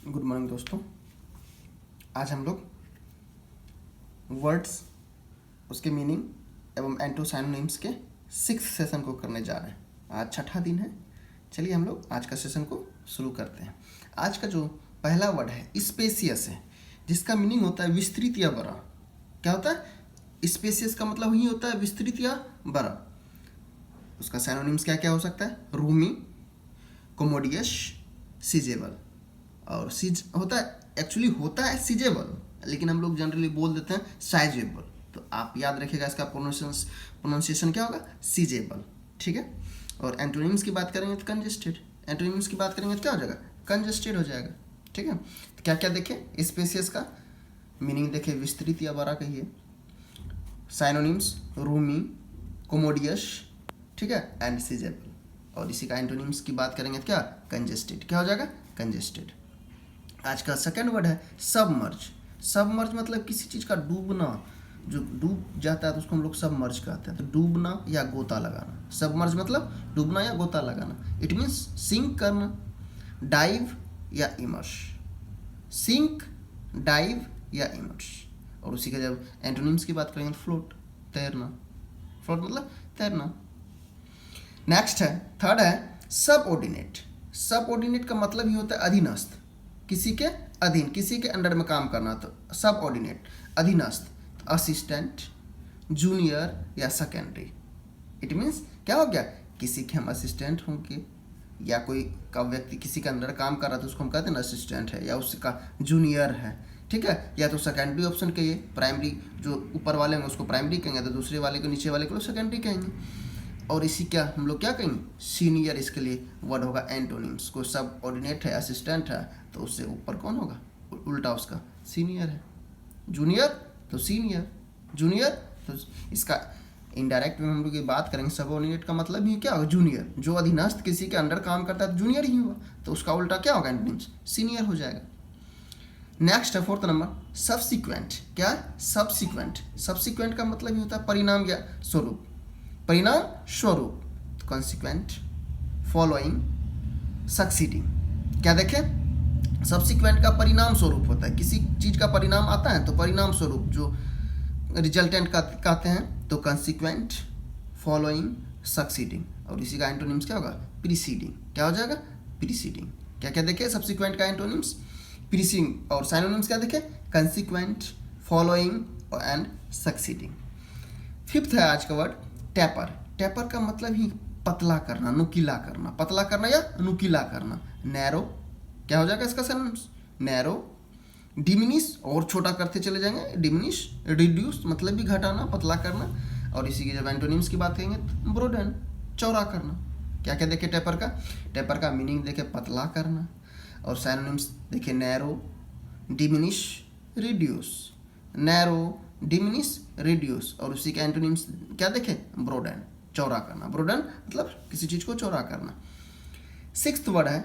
Good morning दोस्तों। आज हम लोग वर्ड्स, उसके मीनिंग एवं एंटोसाइनोनिम्स के 6th सेशन को करने जा रहे हैं। आज छठा दिन है। चलिए हम लोग आज का सेशन को शुरू करते हैं। आज का जो पहला वर्ड है स्पेसियस है, जिसका मीनिंग होता है विस्तृत या बड़ा। क्या होता है? स्पेसियस का मतलब ही होता है विस्तृत या बड़ा। उसका साइनोनिम्स क्या क्या हो सकता है? रूमी, कोमोडियस, सीजेबल। और सीज होता है, एक्चुअली होता है सीजेबल, लेकिन हम लोग जनरली बोल देते हैं साइजेबल। तो आप याद रखिएगा इसका प्रोनाउंसिएशन क्या होगा? सीजेबल। ठीक है। और एंटोनिम्स की बात करेंगे तो कंजेस्टेड। एंटोनिम्स की बात करेंगे तो क्या हो जाएगा? कंजेस्टेड हो जाएगा। ठीक है। तो क्या क्या देखें? स्पेसियस का मीनिंग देखें, विस्तृत या बड़ा कहिए। साइनोनिम्स रूमी, कोमोडियस, ठीक है, एंड सीजेबल। और इसी का एंटोनिम्स की बात करेंगे तो क्या? कंजेस्टेड। क्या हो जाएगा? कंजेस्टेड। आज का सेकंड वर्ड है सबमर्ज। सबमर्ज मतलब किसी चीज़ का डूबना, जो डूब जाता है तो उसको हम लोग सबमर्ज कहते हैं। तो डूबना या गोता लगाना। सबमर्ज मतलब डूबना या गोता लगाना। इट मीन्स सिंक करना, डाइव या इमर्स। सिंक, डाइव या इमर्स। और उसी का जब एंटोनिम्स की बात करेंगे तो फ्लोट, तैरना। फ्लोट मतलब तैरना। नेक्स्ट है, थर्ड है सबऑर्डिनेट। सबऑर्डिनेट का मतलब ही होता है अधीनस्थ, किसी के अधीन, किसी के अंडर में काम करना। तो सबऑर्डिनेट अधीनस्थ, असिस्टेंट, जूनियर या सेकेंडरी। इट मीन्स क्या हो गया? किसी के हम असिस्टेंट होंगे, या कोई का व्यक्ति किसी के अंडर काम कर रहा है तो उसको हम कहते हैं ना असिस्टेंट है, या उसका जूनियर है। ठीक है। या तो सेकेंडरी ऑप्शन कहिए, प्राइमरी जो ऊपर वाले हैं उसको प्राइमरी कहेंगे, तो दूसरे वाले को, नीचे वाले को सेकेंडरी कहेंगे। और इसी क्या हम लोग क्या कहेंगे? सीनियर। इसके लिए वर्ड होगा एंटोनिम्स। को सब ऑर्डिनेट है, असिस्टेंट है, तो उससे ऊपर कौन होगा? उल्टा उसका सीनियर है। जूनियर तो सीनियर, जूनियर तो इसका इनडायरेक्ट में हम लोग ये बात करेंगे। सब ऑर्डिनेट का मतलब ही क्या होगा? जूनियर। जो अधीनस्थ किसी के अंडर काम करता है तो जूनियर ही हुआ, तो उसका उल्टा क्या होगा? एंटोनिम्स सीनियर हो जाएगा। नेक्स्ट है फोर्थ नंबर सबसिक्वेंट। क्या है? सबसिक्वेंट। सबसिक्वेंट का मतलब ही होता है परिणाम या स्वरूप। परिणाम स्वरूप, कॉन्सिक्वेंट, फॉलोइंग, सक्सीडिंग। क्या देखें? सबसिक्वेंट का परिणाम स्वरूप होता है, किसी चीज का परिणाम आता है तो परिणाम स्वरूप जो रिजल्टेंट का कहते हैं, तो कॉन्सिक्वेंट, फॉलोइंग, सक्सीडिंग। और इसी का एंटोनिम्स क्या होगा? प्रीसीडिंग। क्या हो जाएगा? प्रीसीडिंग। क्या क्या देखें सब्सिक्वेंट का एंटोनिम्स? प्रीसीडिंग। और साइनोनिम्स क्या देखें? Consequent, following and succeeding. Fifth है आज का वर्ड टैपर। टैपर का मतलब ही पतला करना, नुकीला करना। पतला करना या नुकीला करना। नैरो, क्या हो जाएगा इसका सेंटेंस? नैरो, डिमिनिश, और छोटा करते चले जाएंगे, डिमिनिश, रिड्यूस मतलब भी घटाना, पतला करना। और इसी की जब एंटोनिम्स की बात करेंगे तो ब्रोडन, चौड़ा करना। क्या क्या देखे टैपर का? टैपर का मीनिंग देखे पतला करना, और साइनोनिम्स देखे narrow, diminish, reduce. Narrow, diminish, reduce. और उसी के एंटोनिम्स क्या देखे? ब्रोडन, चौड़ा करना। ब्रोडन मतलब किसी चीज को चौड़ा करना। सिक्स्थ वर्ड है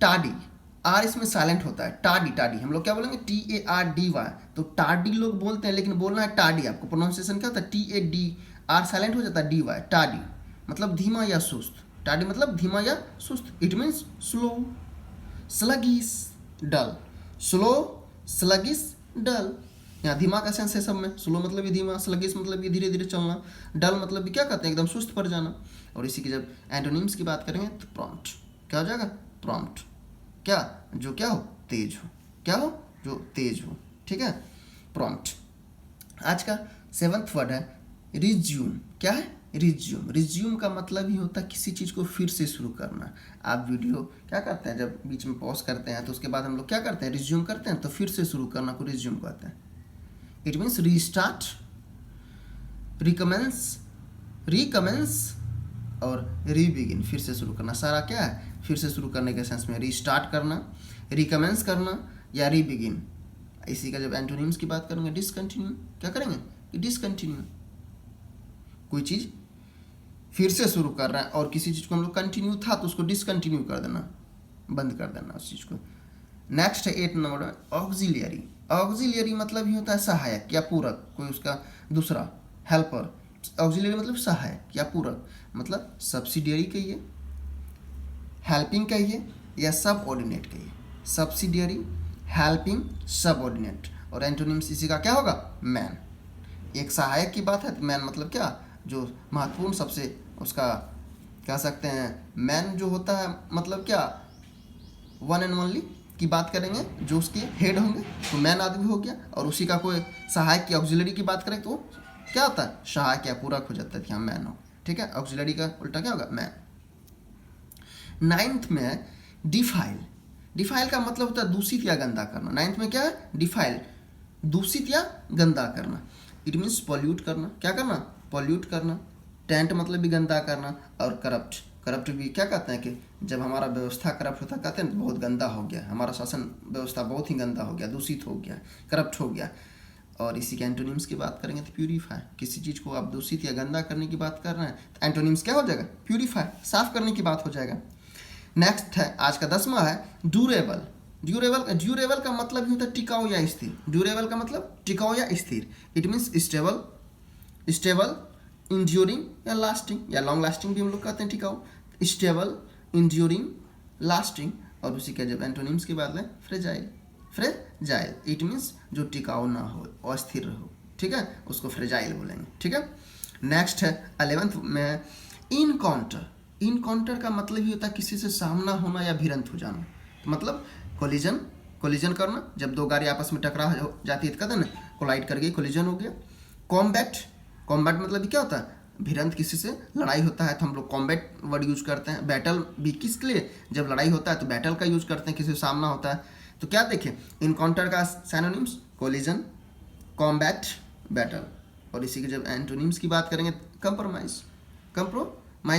टाडी। आर इसमें साइलेंट होता है। टाडी, टाडी हम लोग क्या बोलेंगे? TARDY। तो टाडी लोग बोलते हैं, लेकिन बोलना है टाडी। आपको प्रोनाउंसिएशन क्या होता है? TAD, आर साइलेंट हो जाता है, DY। टाडी मतलब धीमा या सुस्त। टाडी मतलब धीमा या सुस्त। It means slow, sluggish, dull. Slow, sluggish, dull. यहाँ धीमा का सेंस है सब में। स्लो मतलब भी धीमा, स्लगिश मतलब भी धीरे धीरे चलना, डल मतलब भी क्या कहते हैं? एकदम सुस्त पड़ जाना। और इसी की जब एंटोनिम्स की बात करेंगे तो प्रॉम्प्ट। क्या हो जाएगा? प्रॉम्प्ट। क्या? जो क्या हो? तेज हो। क्या हो? जो तेज हो। ठीक है, प्रॉम्प्ट। आज का सेवंथ वर्ड है रिज्यूम। क्या है? रिज्यूम। रिज्यूम का मतलब ही होता है किसी चीज़ को फिर से शुरू करना। आप वीडियो क्या करते हैं, जब बीच में पॉज करते हैं तो उसके बाद हम लोग क्या करते हैं? रिज्यूम करते हैं। तो फिर से शुरू करना को रिज्यूम कहते हैं। इट मीन्स रीस्टार्ट, रिकमेंस, रिकमेंस और रीबिगिन, फिर से शुरू करना। सारा क्या है? फिर से शुरू करने के सेंस में रीस्टार्ट करना, रिकमेंस करना या रीबिगिन। इसी का जब एंटोनिम्स की बात करेंगे डिसकंटिन्यू। क्या करेंगे? कि डिसकंटिन्यू, कोई चीज़ फिर से शुरू कर रहा है और किसी चीज़ को हम लोग कंटिन्यू था तो उसको डिसकंटिन्यू कर देना, बंद कर देना उस चीज़ को। नेक्स्ट है 8 नंबर ऑक्सिलियरी। ऑक्सिलियरी मतलब ही होता है सहायक या पूरक, कोई उसका दूसरा, हेल्पर। ऑक्सिलियरी मतलब सहायक या पूरक, मतलब सब्सिडियरी कहिए, हेल्पिंग कहिए या सब ऑर्डिनेट कहिए। Subsidiary, helping, subordinate. और एंटोनिम्स इसी का क्या होगा? मैन। एक सहायक की बात है तो मैन मतलब क्या? जो महत्वपूर्ण सबसे उसका कह सकते हैं मैन जो होता है मतलब क्या? वन एंड ओनली की बात करेंगे जो उसके हेड होंगे तो मैन आदमी हो गया। और उसी का कोई सहायक की ऑक्सिलरी की बात करें तो क्या होता है? सहायक या पूरक हो जाता है कि हाँ मैन हो। ठीक है, ऑक्सिलरी का उल्टा क्या होगा? मैन। 9th में डिफाइल। डिफाइल का मतलब होता है दूषित या गंदा करना। 9th में क्या है? डिफाइल, दूषित या गंदा करना। इट मीन्स पॉल्यूट करना। क्या करना? पॉल्यूट करना। टेंट मतलब भी गंदा करना। और करप्ट, करप्ट भी क्या कहते हैं कि जब हमारा व्यवस्था करप्ट होता कहते हैं बहुत गंदा हो गया, हमारा शासन व्यवस्था बहुत ही गंदा हो गया, दूषित हो गया, करप्ट हो गया। और इसी के एंटोनिम्स की बात करेंगे तो प्यूरीफाई। किसी चीज़ को आप दूषित या गंदा करने की बात कर रहे हैं तो एंटोनिम्स क्या हो जाएगा? प्यूरीफाई, साफ करने की बात हो जाएगा। नेक्स्ट है आज का 10वां है ड्यूरेबल। ड्यूरेबल का मतलब ही होता है टिकाऊ या स्थिर। ड्यूरेबल का मतलब टिकाऊ या स्थिर। इट मीन्स स्टेबल, इंड्यूरिंग या लास्टिंग, या लॉन्ग लास्टिंग भी हम लोग कहते हैं टिकाऊ। Stable, enduring, lasting. और उसी के जब एंटोनिम्स की बात लें, फ्रेजाइल। फ्रेजाइल इट मीन्स जो टिकाऊ ना हो, अस्थिर रहो। ठीक है, उसको फ्रेजाइल बोलेंगे। ठीक है। नेक्स्ट है 11th में इनकाउंटर। इनकाउंटर का मतलब ही होता है किसी से सामना होना या भिड़ंत हो जाना। तो मतलब कोलिजन करना, जब दो गाड़ी आपस में टकरा जाती है तो कहते हैं ना कोलाइड कर गई, कोलिजन हो गया। कॉम्बैट मतलब क्या होता है? भिड़ंत, किसी से लड़ाई होता है तो हम लोग कॉम्बैट वर्ड यूज करते हैं। बैटल भी किसके लिए? जब लड़ाई होता है तो बैटल का यूज करते हैं, किसी से सामना होता है तो क्या देखें? इनकाउंटर का सिनोनिम्स कोलिजन, कॉम्बैट, बैटल। और इसी के जब एंटोनिम्स की बात करेंगे कंप्रोमाइज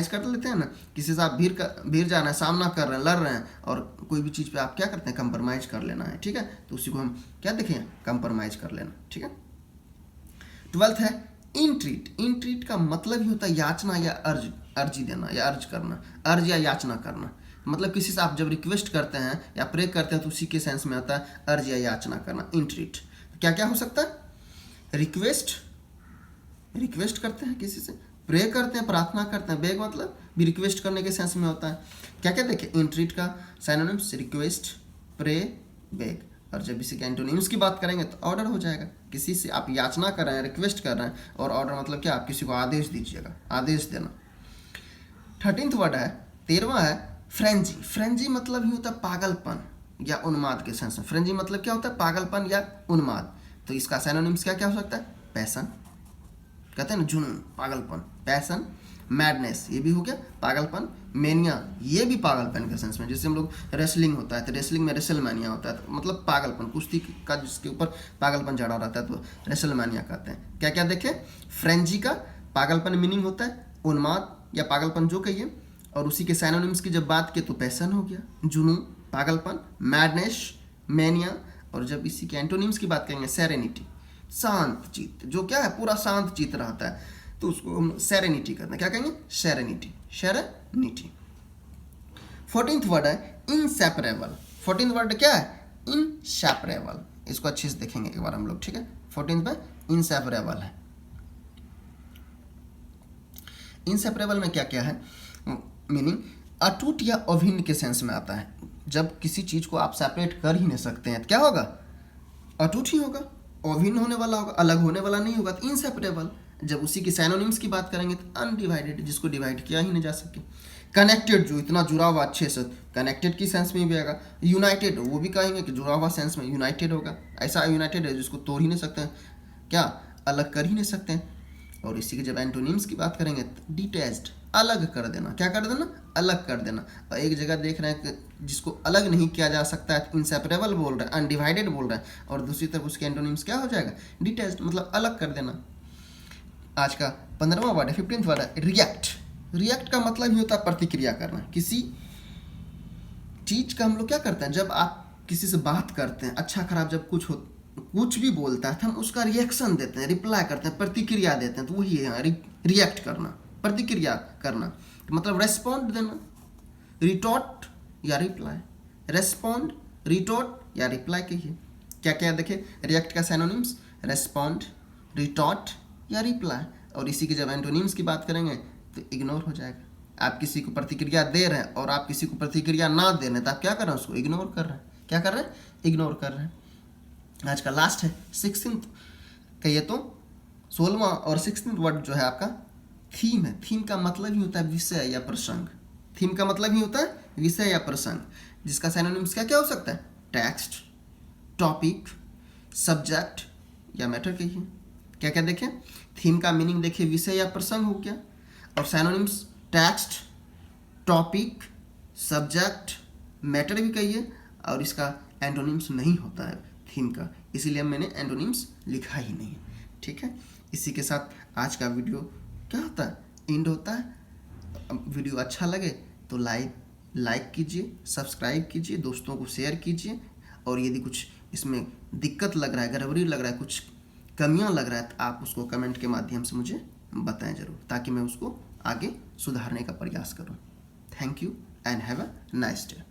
कर लेते हैं ना, किसी से आप भीड़ जाना है, सामना कर रहे हैं, लड़ रहे हैं और कोई भी चीज़ पे आप क्या करते हैं? कंप्रोमाइज कर लेना है। ठीक है, तो उसी को हम क्या देखें? कंप्रोमाइज कर लेना। ठीक है। 12th है इंट्रीट का मतलब ही होता है याचना या अर्जी देना या अर्ज करना, अर्ज या याचना करना। मतलब किसी से आप जब रिक्वेस्ट करते हैं या प्रे करते हैं तो उसी के सेंस में आता है अर्ज या याचना करना, इंट्रीट। क्या क्या हो सकता है? रिक्वेस्ट करते हैं किसी से, प्रे करते हैं, प्रार्थना करते हैं। बेग मतलब भी रिक्वेस्ट करने के सेंस में होता है। क्या क्या देखें? इंट्रीट का सिनोनिम्स रिक्वेस्ट, प्रे, बेग। और जब इसी के एंटोनिम्स की बात करेंगे तो ऑर्डर हो जाएगा। किसी से आप याचना कर रहे हैं, रिक्वेस्ट कर रहे हैं, और ऑर्डर मतलब क्या? आप किसी को आदेश दीजिएगा, आदेश देना। 13th वर्ड है 13वां है फ्रेंजी। फ्रेंजी मतलब ही होता है पागलपन या उन्माद के सेंस में। फ्रेंजी मतलब क्या होता है? पागलपन या उन्माद। तो इसका सिनोनिम्स क्या क्या हो सकता है? पैसन, कहते हैं ना जुनून, पागलपन, पैसन। मैडनेस ये भी हो गया पागलपन। मेनिया ये भी पागलपन के सेंस में। जैसे हम लोग रेसलिंग होता है तो रेसलिंग में रेसलमैनिया होता है, तो मतलब पागलपन, कुश्ती का जिसके ऊपर पागलपन चढ़ा रहता है तो रेसलमैनिया कहते हैं। क्या क्या देखें? फ्रेंजी का पागलपन मीनिंग होता है उन्माद या पागलपन जो कहिए। और उसी के सिनोनिम्स की जब बात की तो पैसन हो गया, जुनून, पागलपन, मैडनेस, मेनिया। और जब इसी के एंटोनिम्स की बात करेंगे सेरेनिटी, शांत चित्त, जो क्या है? पूरा शांत चित्त रहता है, तो उसको हम सेरेनिटी कहते हैं। क्या कहेंगे? सेरेनिटी। 14th वर्ड है इनसेपरेबल। 14th वर्ड क्या है? इनसेपरेबल। इसको अच्छे से देखेंगे एक बार हम लोग। ठीक है, 14th में इनसेपरेबल है। इनसेपरेबल में क्या क्या है मीनिंग? अटूट या अभिन्न के सेंस में आता है। जब किसी चीज को आप सेपरेट कर ही नहीं सकते हैं तो क्या होगा? अटूट ही होगा, अभिन्न होने वाला होगा, अलग होने वाला नहीं होगा, तो इनसेपरेबल। जब उसी के सिनोनिम्स की बात करेंगे तो अनडिवाइडेड, जिसको डिवाइड किया ही नहीं जा सके। कनेक्टेड, जो इतना जुड़ा हुआ अच्छे से, कनेक्टेड की सेंस में भी आएगा। यूनाइटेड, वो भी कहेंगे कि जुड़ा हुआ सेंस में यूनाइटेड होगा। ऐसा यूनाइटेड है जिसको तोड़ ही नहीं सकते हैं, क्या अलग कर ही नहीं सकते हैं। और इसी के जब एंटोनिम्स की बात करेंगे तो डिटैच्ड, अलग कर देना। क्या कर देना? अलग कर देना। और एक जगह देख रहे हैं कि जिसको अलग नहीं किया जा सकता है तो इनसेपरेबल बोल रहे हैं, अनडिवाइडेड बोल रहे हैं। और दूसरी तरफ उसके एंटोनिम्स क्या हो जाएगा? डिटैच्ड, मतलब अलग कर देना। आज का 15वां वर्ड है 15th वर्ड है रिएक्ट। रिएक्ट का मतलब ही होता है प्रतिक्रिया करना। किसी चीज का हम लोग क्या करते हैं? जब आप किसी से बात करते हैं, अच्छा खराब जब कुछ भी बोलता है तो हम उसका रिएक्शन देते हैं, रिप्लाई करते हैं, प्रतिक्रिया देते हैं, तो वही है रिएक्ट करना, प्रतिक्रिया करना। तो मतलब रेस्पॉन्ड देना, रिटॉर्ट या रिप्लाई। रेस्पॉन्ड, रिटॉर्ट या रिप्लाई कहिए। क्या क्या देखे? रिएक्ट का सिनोनिम्स रेस्पॉन्ड, रिटॉर्ट या रिप्लाई। और इसी के जब एंटोनिम्स की बात करेंगे तो इग्नोर हो जाएगा। आप किसी को प्रतिक्रिया दे रहे हैं और आप किसी को प्रतिक्रिया ना दे रहे हैं तो आप क्या कर रहे हैं? उसको इग्नोर कर रहे हैं। क्या कर रहे हैं, इग्नोर कर रहे हैं। आज का लास्ट है 16th, कहिए तो 16वां और 16th वर्ड जो है आपका थीम है। थीम का मतलब ही होता है विषय या प्रसंग। थीम का मतलब ही होता है विषय या प्रसंग, जिसका सिनोनिम्स क्या क्या हो सकता है, टेक्स्ट, टॉपिक, सब्जेक्ट या मैटर कहिए। क्या क्या देखें, थीम का मीनिंग देखिए विषय या प्रसंग हो गया, और synonyms text, topic, subject, matter भी कहिए, और इसका एंटोनिम्स नहीं होता है थीम का, इसीलिए मैंने एंटोनिम्स लिखा ही नहीं है। ठीक है, इसी के साथ आज का वीडियो क्या होता है, एंड होता है। वीडियो अच्छा लगे तो लाइक कीजिए, सब्सक्राइब कीजिए, दोस्तों को शेयर कीजिए, और यदि कुछ इसमें दिक्कत लग रहा है, गड़बड़ी लग रहा है, कुछ कमियां लग रहा है, तो आप उसको कमेंट के माध्यम से मुझे बताएं ज़रूर, ताकि मैं उसको आगे सुधारने का प्रयास करूं। Thank you and have a nice day.